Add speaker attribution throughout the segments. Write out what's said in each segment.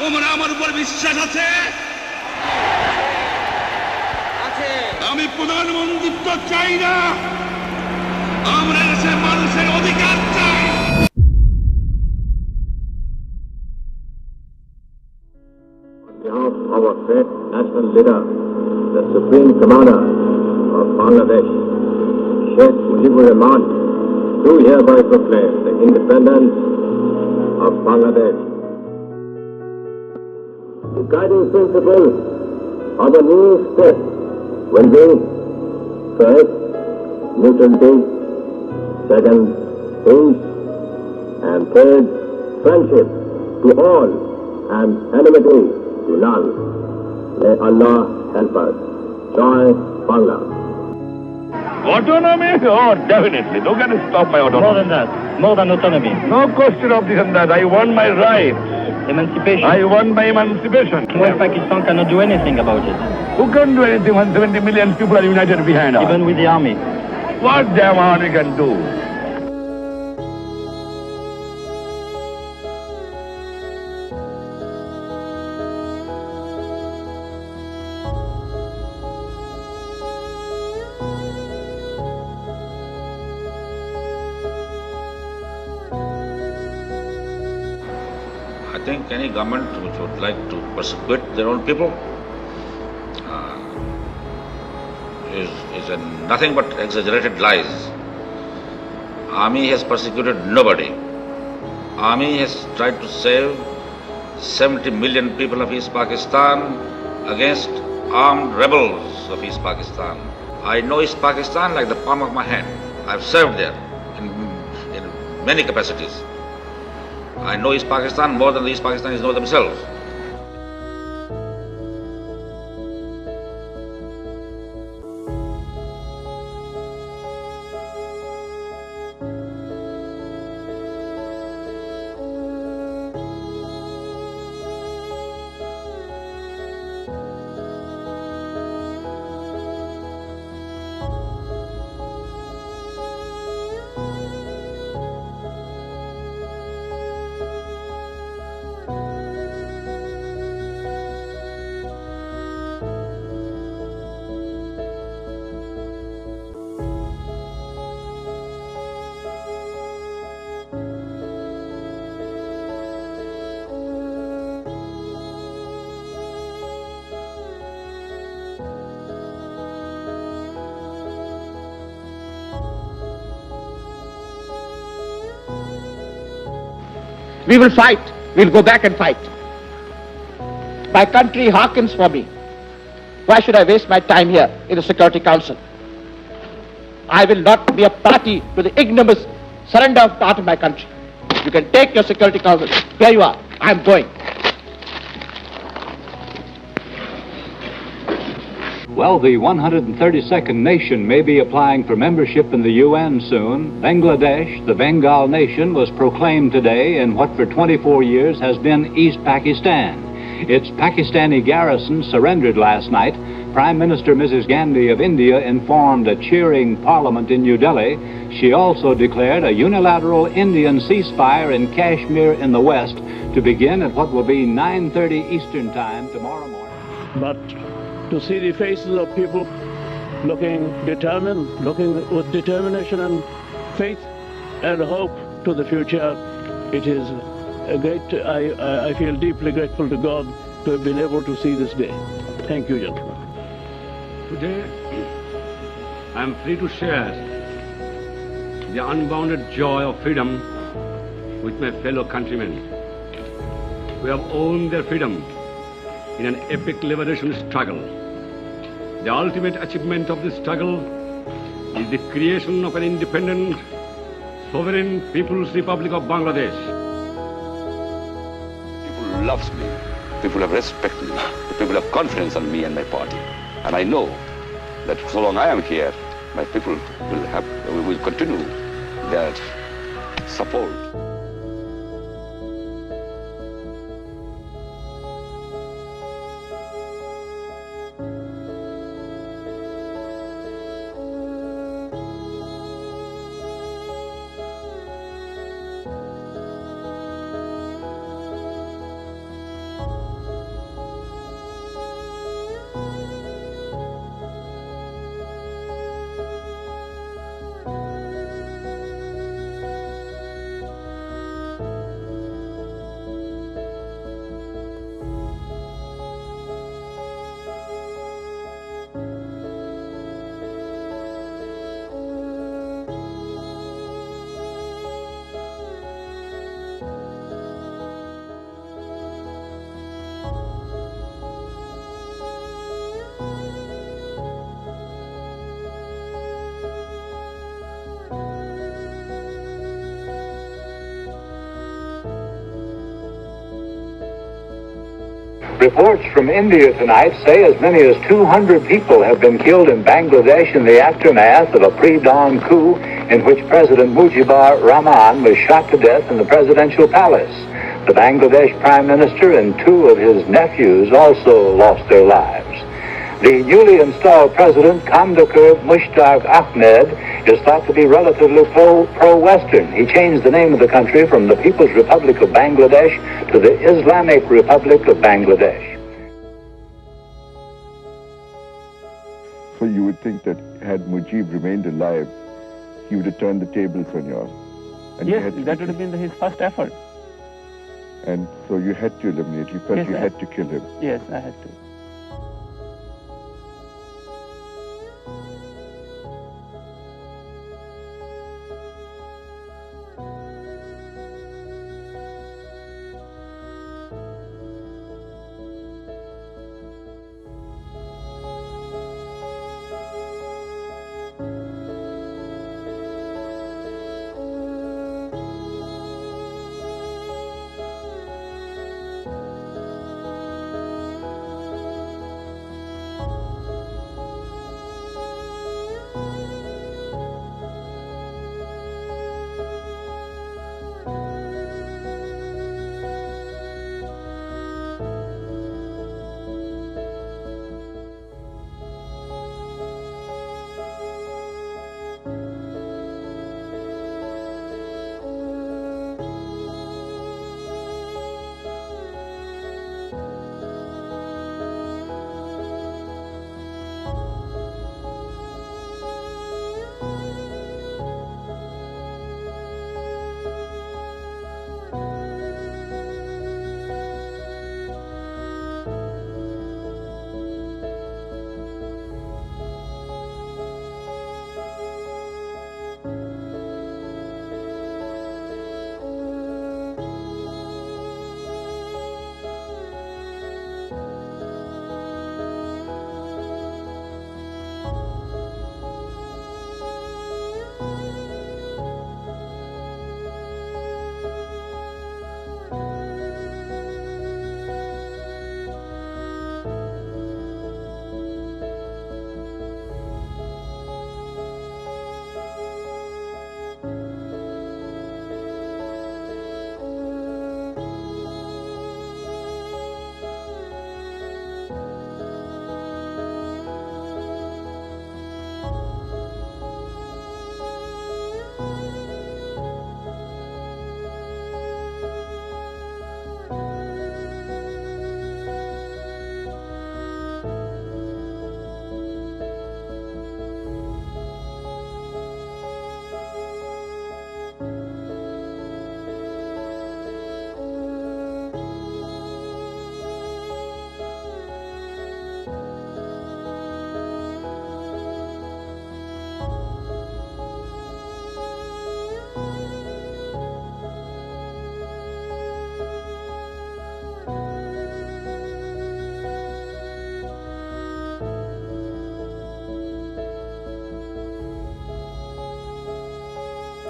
Speaker 1: তোমরা আমার উপর বিশ্বাস আছে? আমি প্রধানমন্ত্রিত্ব চাই না, আমরা দেশের মানুষের অধিকার চাই।
Speaker 2: On behalf of our great national leader, the Supreme Commander of Bangladesh, Sheikh Mujibur Rahman, do hereby proclaim the independence of Bangladesh. The guiding principle of the new state will be first, neutrality, second, peace, and third, friendship to all and enmity to none. May Allah help us. Joy Bangla.
Speaker 3: Autonomy? Oh, definitely. No can stop my autonomy.
Speaker 4: More than that. More than autonomy.
Speaker 3: No question of this and that. I want my rights.
Speaker 4: Emancipation.
Speaker 3: I want my emancipation.
Speaker 4: West Pakistan cannot do anything about it.
Speaker 3: Who can do anything when 70 million people are united behind us?
Speaker 4: Even with the army.
Speaker 3: What damn army can do?
Speaker 1: I think any government which would like to persecute their own people is nothing but exaggerated lies. Army has persecuted nobody. Army has tried to save 70 million people of East Pakistan against armed rebels of East Pakistan. I know East Pakistan like the palm of my hand. I've served there in many capacities. I know East Pakistan more than the East Pakistanis know themselves.
Speaker 5: We will fight. We'll go back and fight. My country hearkens for me. Why should I waste my time here in the Security Council? I will not be a party to the ignominious surrender of part of my country. You can take your Security Council. Here you are. I'm going.
Speaker 6: Well, the 132nd nation may be applying for membership in the UN soon. Bangladesh, the Bengal nation, was proclaimed today in what for 24 years has been East Pakistan. Its Pakistani garrison surrendered last night. Prime Minister Mrs. Gandhi of India informed a cheering parliament in New Delhi. She also declared a unilateral Indian ceasefire in Kashmir in the west to begin at what will be 9:30 Eastern Time tomorrow morning.
Speaker 7: But to see the faces of people looking determined, looking with determination and faith and hope to the future, it is a great, I feel deeply grateful to God to have been able to see this day. Thank you, gentlemen.
Speaker 8: Today, I am free to share the unbounded joy of freedom with my fellow countrymen who have owned their freedom in an epic liberation struggle. The ultimate achievement of this struggle is the creation of an independent, sovereign People's Republic of Bangladesh.
Speaker 9: People loves me, people have respect me, the people have confidence on me and my party. And I know that so long I am here, my people will continue their support.
Speaker 6: Reports from India tonight say as many as 200 people have been killed in Bangladesh in the aftermath of a pre-dawn coup in which President Mujibur Rahman was shot to death in the presidential palace. The Bangladesh Prime Minister and two of his nephews also lost their lives. The newly installed president, Kandakar Mushtaq Ahmed, is thought to be relatively pro-Western. He changed the name of the country from the People's Republic of Bangladesh to the Islamic Republic of Bangladesh.
Speaker 10: So you would think that had Mujib remained alive, he would have turned the tables on you all. And
Speaker 7: Yes, that would have been his first effort.
Speaker 10: And so you had to eliminate, you felt
Speaker 7: Yes,
Speaker 10: you
Speaker 7: I-
Speaker 10: had to kill him.
Speaker 7: Yes, I had to.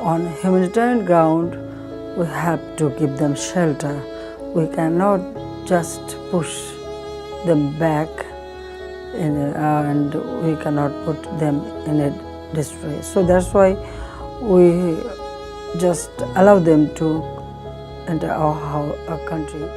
Speaker 11: On humanitarian ground, we have to give them shelter. We cannot just push them back and we cannot put them in a distress. So that's why we just allow them to enter our country.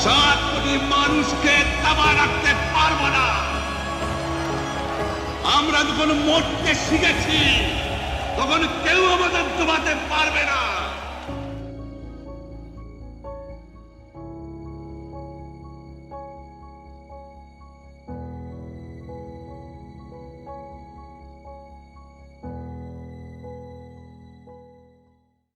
Speaker 12: 7 কোটি মানুষকে দাবা রাখতে পারবো না। আমরা যখন মরতে শিখেছি তখন কেউ আমাদের দবাতে পারবে না।